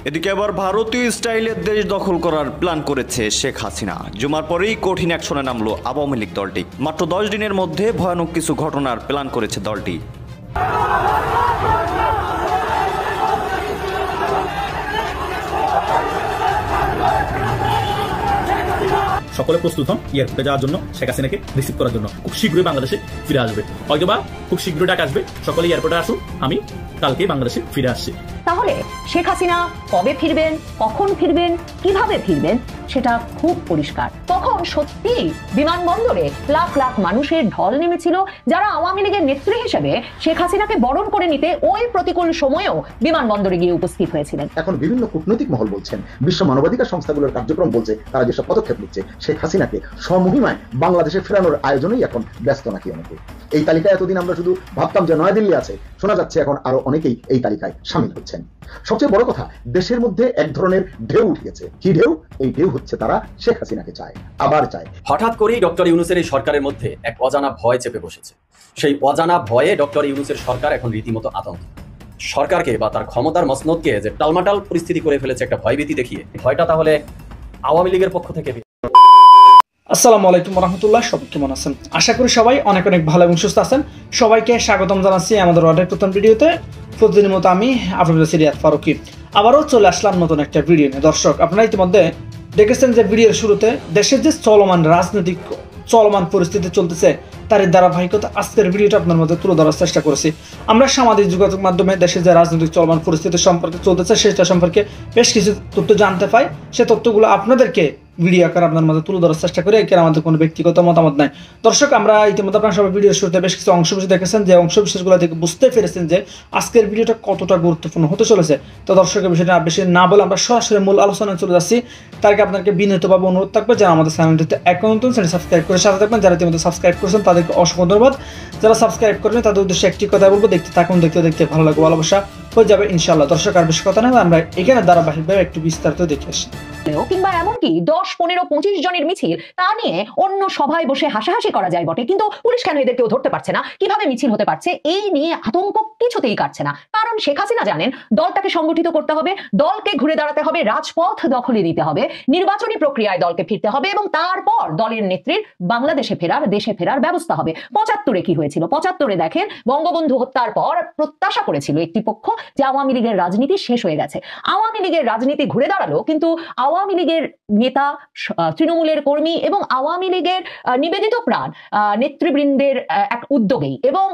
এদিকে আবার ভারতীয় স্টাইলের দেশ দখল করার প্ল্যান করেছে শেখ হাসিনা। জুমার পরেই কঠিন অ্যাকশনে নামলো আওয়ামী লীগ দলটি। মাত্র 10 দিনের মধ্যে ভয়ানক কিছু ঘটনার প্ল্যান করেছে দলটি। সকলে প্রস্তুত হন এয়ারপোর্টে যাওয়ার জন্য, শেখ হাসিনাকে রিসিভ করার জন্য। খুব শীঘ্রই বাংলাদেশে ফিরে আসবে, হয়তোবা খুব শীঘ্রই ডাক আসবে। সকলে এয়ারপোর্টে আসুন, আমি কালকে বাংলাদেশে ফিরে আসছি। তাহলে শেখ হাসিনা কবে ফিরবেন, কখন ফিরবেন, কিভাবে ফিরবেন সেটা খুব পরিষ্কার। তখন সত্যি বিমানবন্দরে লাখ লাখ মানুষের ঢল নেমেছিল, যারা আওয়ামী লীগের নেত্রী হিসেবে শেখ হাসিনাকে বরণ করে নিতে ওই প্রতিকূল সময়েও বিমানবন্দরে গিয়ে উপস্থিত হয়েছিলেন। এখন বিভিন্ন কূটনৈতিক মহল বলছেন, বিশ্ব মানবাধিকার সংস্থাগুলোর কার্যক্রম বলছে, তারা যেসব পদক্ষেপ নিচ্ছে, শেখ হাসিনাকে স্বমহিমায় বাংলাদেশে ফেরানোর আয়োজনেই এখন ব্যস্ত নাকি অনেকে। এই তালিকায় এতদিন আমরা শুধু ভাবতাম যে নয়াদিল্লি আছে, শোনা যাচ্ছে এখন আরো অনেকেই এই তালিকায় সামিল হচ্ছেন। সবচেয়ে বড় কথা, দেশের মধ্যে এক ধরনের ঢেউ উঠেছে। কি ঢেউ? এই ঢেউ হচ্ছে তারা শেখ হাসিনাকে চায়, আবার চায়। হঠাৎ করেই ডক্টর ইউনূসের এই সরকারের মধ্যে এক অজানা ভয় চেপে বসেছে। সেই অজানা ভয়ে ডক্টর ইউনূসের সরকার এখন রীতিমতো আতঙ্কিত। সরকারকে বা তার ক্ষমতার মসনদকে যে টালমাটাল পরিস্থিতি করে ফেলেছে একটা ভয়ভীতি দেখিয়ে, ভয়টা তাহলে আওয়ামী লীগের পক্ষ থেকে। আসসালামু আলাইকুম রহমতুল্লাহ, সবাই কেমন আছেন? আশা করি সবাই অনেক অনেক ভালো এবং সুস্থ আছেন। সবাইকে স্বাগতম জানাচ্ছি আমাদের অনেক নতুন ভিডিওতে। প্রতিদিনের মতো আমি আপনাদের সিরিয়াত ফারুকি আবারও চলে আসলাম নতুন একটা ভিডিও নিয়ে। দর্শক, আপনারা ইতিমধ্যে দেখেছেন যে ভিডিওর শুরুতে দেশের যে চলমান পরিস্থিতি চলতেছে তার ধারাবাহিকতা আজকের ভিডিওটা আপনার মধ্যে তুলে ধরার চেষ্টা করেছি। আমরা সামাজিক যোগাযোগ মাধ্যমে দেশের যে রাজনৈতিক চলমান পরিস্থিতি সম্পর্কে চলতেছে সেটা সম্পর্কে বেশ কিছু তথ্য জানতে পাই। সে তথ্যগুলো আপনাদেরকে ভিডিও আকারে আপনার মধ্যে তুলে ধরার চেষ্টা করি। এখানে আমাদের কোনো ব্যক্তিগত মতামত নাই। দর্শক, আমরা ইতিমধ্যে আপনার সবাই ভিডিওর শুরুতে বেশ কিছু অংশবিশেষ দেখেছেন, যে অংশবিশেষগুলো থেকে বুঝতে পেরেছেন যে আজকের ভিডিওটা কতটা গুরুত্বপূর্ণ হতে চলেছে। তো দর্শকের বিষয়টা বেশি না বলে আমরা সরাসরি মূল আলোচনায় চলে যাচ্ছি। তার আগে আপনাকে বিনীতভাবে অনুরোধ থাকবে যারা আমাদের চ্যানেলটিতে এখন নতুন চ্যানেল সাবস্ক্রাইব করে সাথে থাকবেন। যারা ইতিমধ্যে সাবস্ক্রাইব করেছেন তাদেরকে অসংখ্য ধন্যবাদ। যারা সাবস্ক্রাইব করেন তাদের উদ্দেশ্যে একটি কথা বলবো, দেখতে থাকুন, দেখতে ভালো লাগবে, ভালোবাসা হয়ে যাবে ইনশাআল্লাহ। দর্শক, আর বেশি কথা নয়, আমরা এখানে ধারাবাহিকভাবে একটু বিস্তারিত দেখে আসি। কিংবা এমনকি 10, 15, 25 জনের মিছিল, তা নিয়ে অন্য সভায় বসে হাসাহাসি করা যায় বটে, কিন্তু পুলিশ কেন এদের কেউ ধরতে পারছে না? কিভাবে মিছিল হতে পারছে এই নিয়ে আতঙ্ক কিছুতেই কাটছে না। কারণ শেখ হাসিনা জানেন দলটাকে সংগঠিত করতে হবে, দলকে ঘুরে দাঁড়াতে হবে, রাজপথ দখলে দিতে হবে, নির্বাচনী প্রক্রিয়ায় দলকে ফিরতে হবে এবং তারপর দলের নেত্রীর বাংলাদেশে ফেরার, দেশে ফেরার ব্যবস্থা হবে। 75-এ কি হয়েছিল? 75-এ দেখেন, বঙ্গবন্ধু হত্যার পর প্রত্যাশা করেছিল একটি পক্ষ যে আওয়ামী লীগের রাজনীতি শেষ হয়ে গেছে। আওয়ামী লীগের রাজনীতি ঘুরে দাঁড়ালো, কিন্তু আওয়ামী লীগের নেতা, তৃণমূলের কর্মী এবং আওয়ামী লীগের নিবেদিত প্রাণ নেতৃবৃন্দের এক উদ্যোগেই। এবং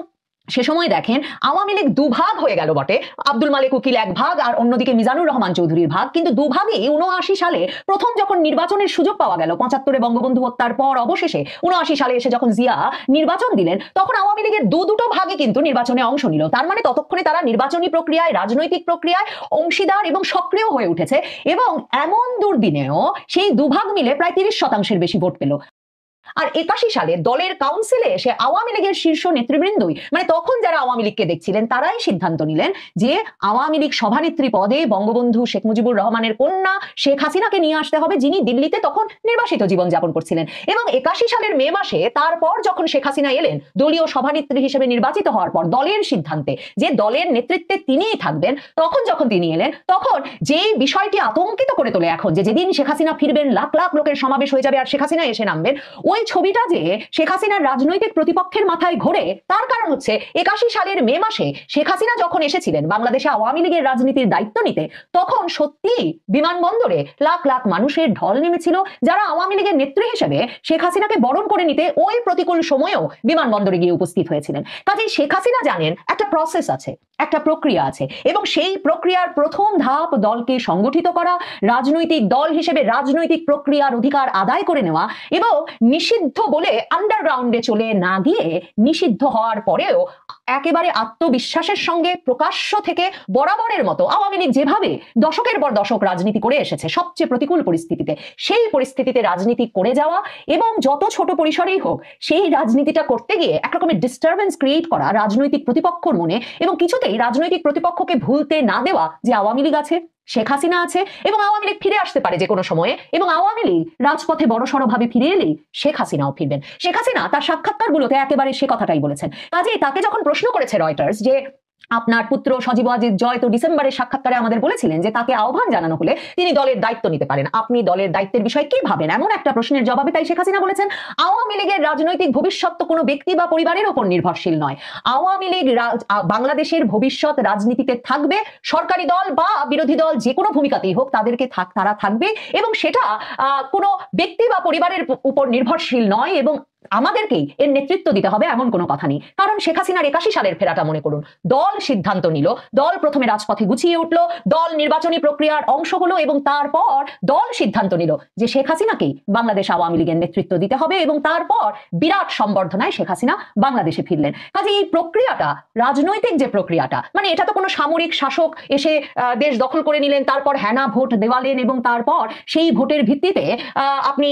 সে সময় দেখেন আওয়ামী লীগ দুভাগ হয়ে গেল বটে। আব্দুল মালেক উকিল এক ভাগ আর অন্যদিকে মিজানুর রহমান চৌধুরীর ভাগ। কিন্তু দুভাগই 79 সালে প্রথম যখন নির্বাচনের সুযোগ পাওয়া গেল, 75-এ বঙ্গবন্ধু হত্যার পর অবশেষে 79 সালে এসে যখন জিয়া নির্বাচন দিলেন, তখন আওয়ামী লীগের দুটো ভাগে কিন্তু নির্বাচনে অংশ নিল। তার মানে ততক্ষণে তারা নির্বাচনী প্রক্রিয়ায়, রাজনৈতিক প্রক্রিয়ায় অংশীদার এবং সক্রিয় হয়ে উঠেছে। এবং এমন দুর্দিনেও সেই দুভাগ মিলে প্রায় 30% বেশি ভোট পেল। আর 81 সালে দলের কাউন্সিলে এসে আওয়ামী লীগের শীর্ষ নেতৃবৃন্দই, মানে তখন যারা আওয়ামী লীগকে দেখছিলেন, তারাই সিদ্ধান্ত নিলেন যে আওয়ামী লীগ সভানেত্রী পদে বঙ্গবন্ধু শেখ মুজিবুর রহমানের কন্যা শেখ হাসিনাকে নিয়ে আসতে হবে, যিনি দিল্লিতে তখন নির্বাসিত জীবনযাপন করছিলেন। এবং 81 সালের মে মাসে তারপর যখন শেখ হাসিনা এলেন দলীয় সভানেত্রী হিসেবে নির্বাচিত হওয়ার পর, দলের সিদ্ধান্তে যে দলের নেতৃত্বে তিনিই থাকবেন, তখন যখন তিনি এলেন, তখন যেই বিষয়টি আতঙ্কিত করে তোলে এখন, যে যেদিন শেখ হাসিনা ফিরবেন লাখ লাখ লোকের সমাবেশ হয়ে যাবে আর শেখ হাসিনা এসে নামবেন, ওই ছবিটা যে শেখ হাসিনার রাজনৈতিক প্রতিপক্ষের মাথায় ঘোরে, তার কারণ হচ্ছে 81 সালের মে মাসে শেখ হাসিনা যখন এসেছিলেন বাংলাদেশে আওয়ামী লীগের রাজনীতির দায়িত্ব নিতে, তখন সত্যি বিমানবন্দরে লাখ লাখ মানুষের ঢল নেমেছিল, যারা আওয়ামী লীগের নেত্রী হিসেবে শেখ হাসিনাকে বরণ করে নিতে ওই প্রতিকূল সময়েও বিমানবন্দরে গিয়ে উপস্থিত হয়েছিলেন। কাজেই শেখ হাসিনা জানেন একটা প্রসেস আছে, একটা প্রক্রিয়া আছে, এবং সেই প্রক্রিয়ার প্রথম ধাপ দলকে সংগঠিত করা, রাজনৈতিক দল হিসেবে রাজনৈতিক প্রক্রিয়ার অধিকার আদায় করে নেওয়া, এবং নিষিদ্ধ বলে আন্ডারগ্রাউন্ডে চলে না গিয়ে নিষিদ্ধ হওয়ার পরেও একেবারে আত্মবিশ্বাসের সঙ্গে প্রকাশ্য থেকে বরাবরের মতো আওয়ামী লীগ যেভাবে দশকের পর দশক রাজনীতি করে এসেছে সবচেয়ে প্রতিকূল পরিস্থিতিতে, সেই পরিস্থিতিতে রাজনীতি করে যাওয়া এবং যত ছোট পরিসরেই হোক সেই রাজনীতিটা করতে গিয়ে একরকমের ডিস্টারবেন্স ক্রিয়েট করা রাজনৈতিক প্রতিপক্ষের মনে, এবং কিছুতেই রাজনৈতিক প্রতিপক্ষকে ভুলতে না দেওয়া যে আওয়ামী লীগ আছে, শেখ হাসিনা আছে এবং আওয়ামী লীগ ফিরে আসতে পারে যে কোনো সময়ে, এবং আওয়ামী লীগ রাজপথে বড়সড় ভাবে ফিরে এলেই শেখ হাসিনাও ফিরবেন। শেখ হাসিনা তার সাক্ষাৎকারগুলোতে একেবারে সে কথাটাই বলেছেন। কাজেই তাকে যখন প্রশ্ন করেছে রয়টার্স যে আপনার পুত্র সজীব ওয়াজিদ জয় তো ডিসেম্বরের সাক্ষাৎকারে আমাদের বলেছিলেন যে তাকে আহ্বান জানানো হলে তিনি দলের দায়িত্ব নিতে পারেন। আপনি দলের দায়িত্বের বিষয়ে কি ভাবেন? এমন একটা প্রশ্নের জবাবে তাই শেখ হাসিনা বলেছেন, আওয়ামী লীগের রাজনৈতিক ভবিষ্যৎ তো কোনো ব্যক্তি বা পরিবারের উপর নির্ভরশীল নয়। আওয়ামী লীগ বাংলাদেশের ভবিষ্যৎ রাজনীতিতে থাকবে, সরকারি দল বা বিরোধী দল যে কোনো ভূমিকাতেই হোক তাদেরকে তারা থাকবে, এবং সেটা কোনো ব্যক্তি বা পরিবারের উপর নির্ভরশীল নয়, এবং আমাদেরকেই এর নেতৃত্ব দিতে হবে এমন কোনো কথা নেই। কারণ শেখ হাসিনার 81 সালের ফেরাটা মনে করুন, দল সিদ্ধান্ত নিল, দল প্রথমে রাজপথে গুছিয়ে উঠলো, দল নির্বাচনী প্রক্রিয়ার অংশ হলো, এবং তারপর দল সিদ্ধান্ত নিল যে শেখ হাসিনাকেই বাংলাদেশ আওয়ামী লীগের নেতৃত্ব দিতে হবে, এবং তারপর বিরাট সম্বর্ধনায় শেখ হাসিনা বাংলাদেশে ফিরলেন। কাজে এই প্রক্রিয়াটা, রাজনৈতিক যে প্রক্রিয়াটা, মানে এটা তো কোনো সামরিক শাসক এসে দেশ দখল করে নিলেন, তারপর হ্যানা ভোট দেওয়ালেন, এবং তারপর সেই ভোটের ভিত্তিতে আপনি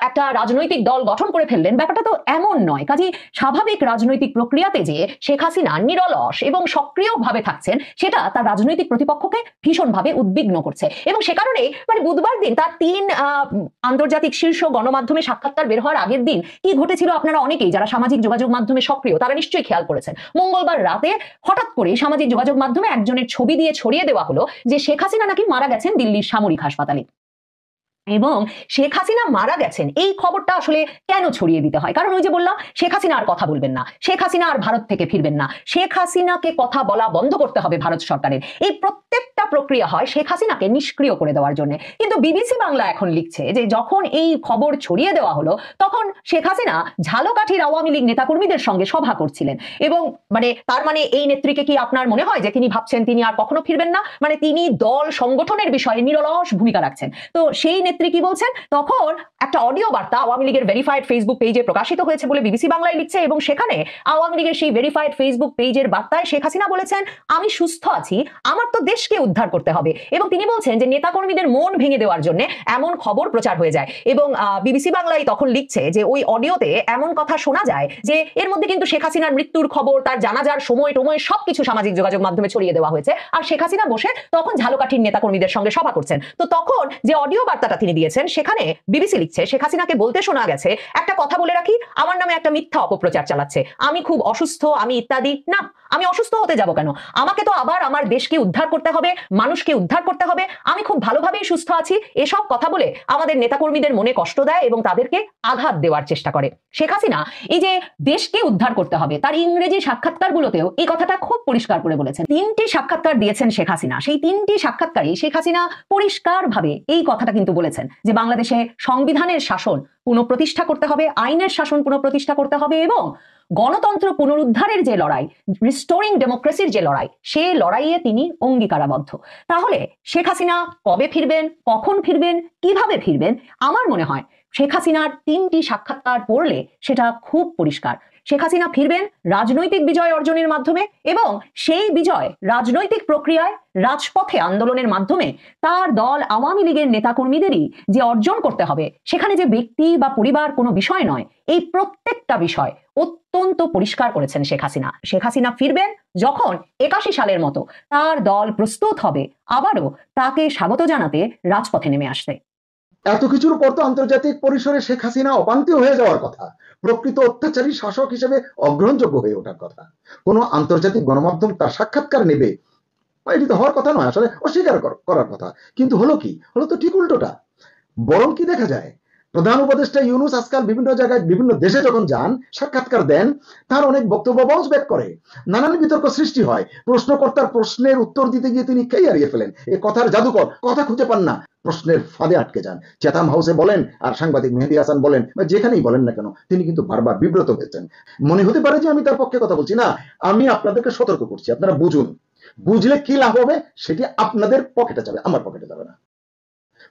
একটা রাজনৈতিক দল গঠন করে ফেললেন, ব্যাপারটা তো এমন নয়। কাজে স্বাভাবিক রাজনৈতিক প্রক্রিয়াতে যে শেখ হাসিনা নিরলস এবং সক্রিয়ভাবে থাকছেন, সেটা তার রাজনৈতিক প্রতিপক্ষকে ভীষণভাবে উদ্বিগ্ন করছে, এবং সে কারণে মানে বুধবার দিন তার 3 আন্তর্জাতিক শীর্ষ গণমাধ্যমে সাক্ষাৎকার বের হওয়ার আগের দিন কি ঘটেছিল আপনারা অনেকেই যারা সামাজিক যোগাযোগ মাধ্যমে সক্রিয় তারা নিশ্চয়ই খেয়াল করেছেন। মঙ্গলবার রাতে হঠাৎ করে সামাজিক যোগাযোগ মাধ্যমে একজনের ছবি দিয়ে ছড়িয়ে দেওয়া হলো যে শেখ হাসিনা নাকি মারা গেছেন দিল্লির সামরিক হাসপাতালে, এবং শেখ হাসিনা মারা গেছেন এই খবরটা আসলে কেন ছড়িয়ে দিতে হয়? কারণ ওই যে বললাম, শেখ হাসিনা আর কথা বলবেন না, শেখ হাসিনা আর ভারত থেকে ফিরবেন না, শেখ হাসিনাকে কথা বলা বন্ধ করতে হবে ভারত সরকারের। এই প্রত্যেকটা প্রক্রিয়া হয় শেখ হাসিনাকে নিষ্ক্রিয় করে দেওয়ার জন্য। কিন্তু বিবিসি বাংলা এখন লিখছে যে যখন এই খবর ছড়িয়ে দেওয়া হলো তখন শেখ হাসিনা ঝালকাঠির আওয়ামী লীগ নেতাকর্মীদের সঙ্গে সভা করছিলেন, এবং মানে তার মানে এই নেত্রীকে কি আপনার মনে হয় যে তিনি ভাবছেন তিনি আর কখনো ফিরবেন না? মানে তিনি দল সংগঠনের বিষয়ে নিরলস ভূমিকা রাখছেন। তো সেই নেত্রী কি বলছেন? তখন একটা অডিও বার্তা আওয়ামী লীগের ভেরিফাইড ফেসবুক পেজে প্রকাশিত হয়েছে বলে বিবিসি বাংলায় লিখছে, এবং সেখানে আওয়ামী লীগের সেই ভেরিফাইড ফেসবুক পেজের বার্তায় শেখ হাসিনা বলেছেন, আমি সুস্থ আছি, আমার তো দেশকে উদ্ধার করতে হবে। এবং তিনি বলছেন যে নেতাকর্মীদের মন ভেঙে দেওয়ার জন্য এমন খবর প্রচার হয়ে যায়, এবং বিবিসি বাংলায় তখন লিখছে যে ওই অডিওতে এমন কথা শোনা যায় যে এর মধ্যে কিন্তু শেখ হাসিনার মৃত্যুর খবর, তার জানাজার সময় টময় সবকিছু সামাজিক যোগাযোগ মাধ্যমে ছড়িয়ে দেওয়া হয়েছে, আর শেখ হাসিনা বসে তখন ঝালকাঠির নেতাকর্মীদের সঙ্গে সভা করছেন। তো তখন যে অডিও বার্তাটা তিনি দিয়েছেন সেখানে বিবিসি লিখছে শেখ হাসিনাকে বলতে শোনা গেছে, একটা কথা বলে রাখি, আমার নামে একটা মিথ্যা অপপ্রচার চালাচ্ছে, আমি খুব অসুস্থ, আমি ইত্যাদি। না, আমি অসুস্থ হতে যাব কেন? আমাকে তো আবার আমার দেশকে উদ্ধার করতে হবে, মানুষকে উদ্ধার করতে হবে, আমি খুব ভালোভাবেই সুস্থ আছি, এসব কথা বলে আমাদের নেতাকর্মীদের মনে কষ্ট দেয় এবং তাদেরকে আঘাত দেওয়ার চেষ্টা করে। শেখ হাসিনা এই যে দেশকে উদ্ধার করতে হবে, তার ইংরেজি সাক্ষাৎকারগুলোতেও এই কথাটা খুব পরিষ্কার করে বলেছেন। 3টি সাক্ষাৎকার দিয়েছেন শেখ হাসিনা, সেই 3টি সাক্ষাৎকারে শেখ হাসিনা পরিষ্কারভাবে এই কথাটা কিন্তু বলেছেন যে বাংলাদেশে সংবিধানের শাসন পুনঃপ্রতিষ্ঠা করতে হবে, আইনের শাসন পুনঃপ্রতিষ্ঠা করতে হবে, এবং গণতন্ত্র পুনরুদ্ধারের যে লড়াই, রিস্টোরিং ডেমোক্রেসির যে লড়াই, সেই লড়াইয়ে তিনি অঙ্গীকারাবদ্ধ। তাহলে শেখ হাসিনা কবে ফিরবেন, কখন ফিরবেন, কিভাবে ফিরবেন? আমার মনে হয় শেখ হাসিনার 3টি সাক্ষাৎকার পড়লে সেটা খুব পরিষ্কার। শেখ হাসিনা ফিরবেন রাজনৈতিক বিজয় অর্জনের মাধ্যমে, এবং সেই বিজয় রাজনৈতিক প্রক্রিয়ায় রাজপথে আন্দোলনের মাধ্যমে তার দল আওয়ামী লীগের নেতাকর্মীদেরই যে অর্জন করতে হবে, সেখানে যে ব্যক্তি বা পরিবার কোনো বিষয় নয়, এই প্রত্যেকটা বিষয় অত্যন্ত পরিষ্কার করেছেন শেখ হাসিনা। শেখ হাসিনা ফিরবেন যখন 81 সালের মতো তার দল প্রস্তুত হবে আবারও তাকে স্বাগত জানাতে রাজপথে নেমে আসতে। এত কিছুর পর তো আন্তর্জাতিক পরিসরে শেখ হাসিনা অপান্তীয় হয়ে যাওয়ার কথা, প্রকৃত অত্যাচারী শাসক হিসেবে অগ্রহণযোগ্য হয়ে ওঠার কথা। কোনো আন্তর্জাতিক গণমাধ্যম তার সাক্ষাৎকার নেবে, এটি তো হওয়ার কথা নয়, আসলে অস্বীকার করার কথা। কিন্তু হলো কি? হলো তো ঠিক উল্টোটা। বরং কি দেখা যায়, প্রধান উপদেষ্টা ইউনূস আজকাল বিভিন্ন জায়গায় বিভিন্ন দেশে যখন যান, সাক্ষাৎকার দেন, তার অনেক বক্তব্য বাউন্স ব্যাক করে, নানান বিতর্ক সৃষ্টি হয়। প্রশ্নকর্তার প্রশ্নের উত্তর দিতে গিয়ে তিনি খেই হারিয়ে ফেলেন, এই কথার জাদুকর, কথা খুঁজে পান না, প্রশ্নের ফাঁদে আটকে যান। চেতাম হাউসে বলেন আর সাংবাদিক মেহেদী হাসান বলেন বা যেখানেই বলেন না কেন, তিনি কিন্তু বারবার বিব্রত হয়েছেন। মনে হতে পারে যে আমি তার পক্ষে কথা বলছি, না, আমি আপনাদেরকে সতর্ক করছি, আপনারা বুঝুন, বুঝলে কি লাভ হবে সেটি আপনাদের পকেটে যাবে, আমার পকেটে যাবে না।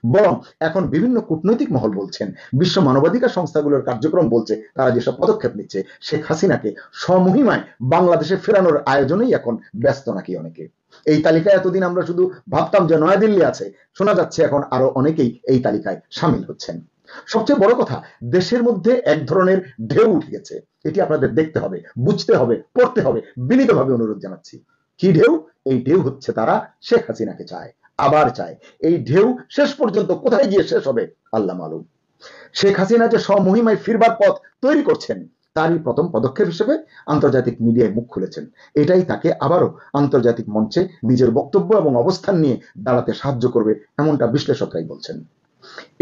বরং এখন বিভিন্ন কূটনৈতিক মহল বলছেন, বিশ্ব মানবাধিকার সংস্থাগুলোর কার্যক্রম বলছে, তারা যেসব পদক্ষেপ নিচ্ছে, শেখ হাসিনাকে স্বমহিমায় বাংলাদেশে ফেরানোর আয়োজনেই এখন ব্যস্ত নাকি অনেকে। এই তালিকায় এতদিন আমরা শুধু ভাবতাম যে নয়াদিল্লি আছে, শোনা যাচ্ছে এখন আরো অনেকেই এই তালিকায় সামিল হচ্ছেন। সবচেয়ে বড় কথা, দেশের মধ্যে এক ধরনের ঢেউ উঠে গেছে, এটি আপনাদের দেখতে হবে, বুঝতে হবে, পড়তে হবে। বিনীতভাবে অনুরোধ জানাচ্ছি। কি ঢেউ? এই ঢেউ হচ্ছে তারা শেখ হাসিনাকে চায়, আবার চায়। এই ঢেউ শেষ পর্যন্ত কোথায় গিয়ে শেষ হবে আল্লাহ মালুম। শেখ হাসিনা যে স্বমহিমায় ফিরবার পথ তৈরি করছেন, তারই প্রথম পদক্ষেপ হিসেবে আন্তর্জাতিক মিডিয়ায় মুখ খুলেছেন। এটাই তাকে আবারও আন্তর্জাতিক মঞ্চে নিজের বক্তব্য এবং অবস্থান নিয়ে দাঁড়াতে সাহায্য করবে, এমনটা বিশ্লেষকরাই বলছেন।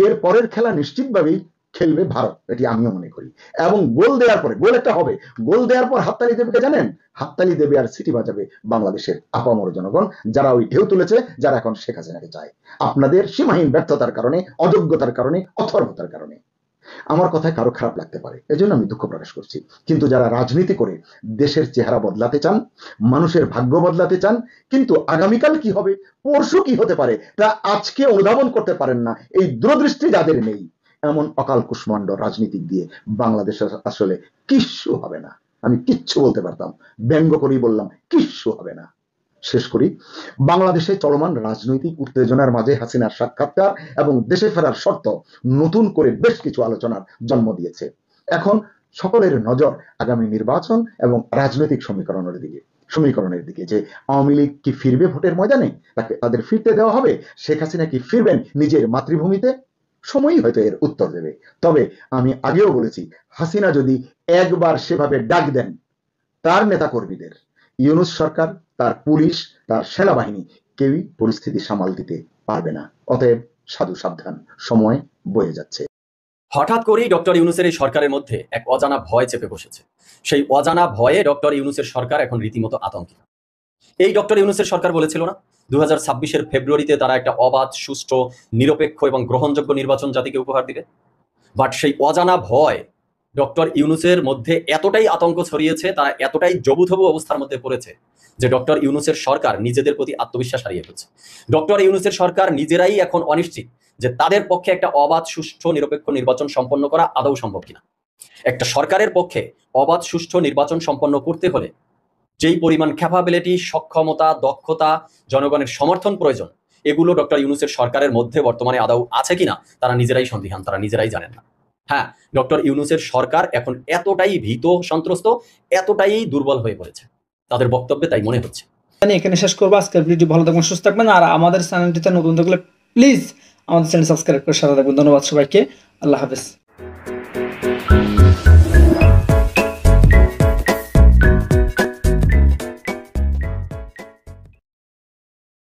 এর পরের খেলা নিশ্চিতভাবেই খেলবে ভারত, এটি আমিও মনে করি। এবং গোল দেওয়ার পরে, গোল একটা হবে, গোল দেওয়ার পর হাততালি দেবে কে জানেন? হাততালি দেবে আর সিটি বাজাবে বাংলাদেশের আপামর জনগণ, যারা ওই ঢেউ তুলেছে, যারা এখন শেখ হাসিনাকে চায় আপনাদের সীমাহীন ব্যর্থতার কারণে, অযোগ্যতার কারণে, অথর্বতার কারণে। আমার কথায় কারো খারাপ লাগতে পারে, এজন্য আমি দুঃখ প্রকাশ করছি। কিন্তু যারা রাজনীতি করে দেশের চেহারা বদলাতে চান, মানুষের ভাগ্য বদলাতে চান, কিন্তু আগামীকাল কি হবে, পরশু কি হতে পারে, তা আজকে অনুধাবন করতে পারেন না, এই দূরদৃষ্টি যাদের নেই, এমন অকাল কুষ্মাণ্ড রাজনীতিক দিয়ে বাংলাদেশের আসলে কিচ্ছু হবে না। আমি কিচ্ছু বলতে পারতাম, ব্যঙ্গ করেই বললাম কিচ্ছু হবে না। শেষ করি, বাংলাদেশে চলমান রাজনৈতিক উত্তেজনার মাঝে হাসিনার সাক্ষাৎকার এবং দেশে ফেরার শর্ত নতুন করে বেশ কিছু আলোচনার জন্ম দিয়েছে। এখন সকলের নজর আগামী নির্বাচন এবং রাজনৈতিক সমীকরণের দিকে, যে আওয়ামী লীগ কি ফিরবে ভোটের ময়দানে, তাদের ফিরতে দেওয়া হবে, শেখ হাসিনা কি ফিরবেন নিজের মাতৃভূমিতে, সময়ই হয়তো এর উত্তর দেবে। তবে আমি আগেও বলেছি, হাসিনা যদি একবার সেভাবে ডাক দেন তার নেতাকর্মীদের, ইউনূস সরকার, তার পুলিশ, তার সেনাবাহিনী কেউই পরিস্থিতি সামাল দিতে পারবে না। অতএব সাধু সাবধান, সময় বয়ে যাচ্ছে। হঠাৎ করেই ডক্টর ইউনূসের এই সরকারের মধ্যে এক অজানা ভয় চেপে বসেছে। সেই অজানা ভয়ে ডক্টর ইউনূসের সরকার এখন রীতিমতো আতঙ্কিত। এই ডক্টর ইউনূসের সরকার বলেছিল না 2026-এর ফেব্রুয়ারিতে তারা একটা অবাধ, সুষ্ঠু, নিরপেক্ষ এবং গ্রহণযোগ্য নির্বাচন জাতিকে উপহার দিবে। বাট সেই অজানা ভয় ডক্টর ইউনূসের মধ্যে এতটাই আতঙ্ক ছড়িয়েছে, তারা এতটাই জবুথবু অবস্থার মধ্যে পড়েছে যে ডক্টর ইউনূসের সরকার নিজেদের প্রতি আত্মবিশ্বাস হারিয়ে ফেলছে। ডক্টর ইউনূসের সরকার নিজেরাই এখন অনিশ্চিত যে তাদের পক্ষে একটা অবাধ, সুষ্ঠু, নিরপেক্ষ নির্বাচন সম্পন্ন করা আদৌ সম্ভব কিনা। একটা সরকারের পক্ষে অবাধ, সুষ্ঠু নির্বাচন সম্পন্ন করতে হলে যেই পরিমাণ ক্যাপাবিলিটি, সক্ষমতা, দক্ষতা, জনগণের সমর্থন প্রয়োজন, এগুলো ডক্টর ইউনূসের সরকারের মধ্যে বর্তমানে আদৌ আছে কিনা তারা নিজেরাই সন্দিহান, তারা নিজেরাই জানেন না। হ্যাঁ, ডক্টর ইউনূসের সরকার এখন এতটাই ভীত, সন্ত্রস্ত, এতটাই দুর্বল হয়ে পড়েছে, তাদের বক্তব্যে তাই মনে হচ্ছে। এখানে শেষ করবো আজকের ভিডিও। ভালো থাকবেন, সুস্থ থাকবেন, আর আমাদের চ্যানেলটিতে নতুন থাকলে প্লিজ আমাদের চ্যানেল সাবস্ক্রাইব করে সাথে থাকবেন। ধন্যবাদ সবাইকে, আল্লাহ হাফেজ।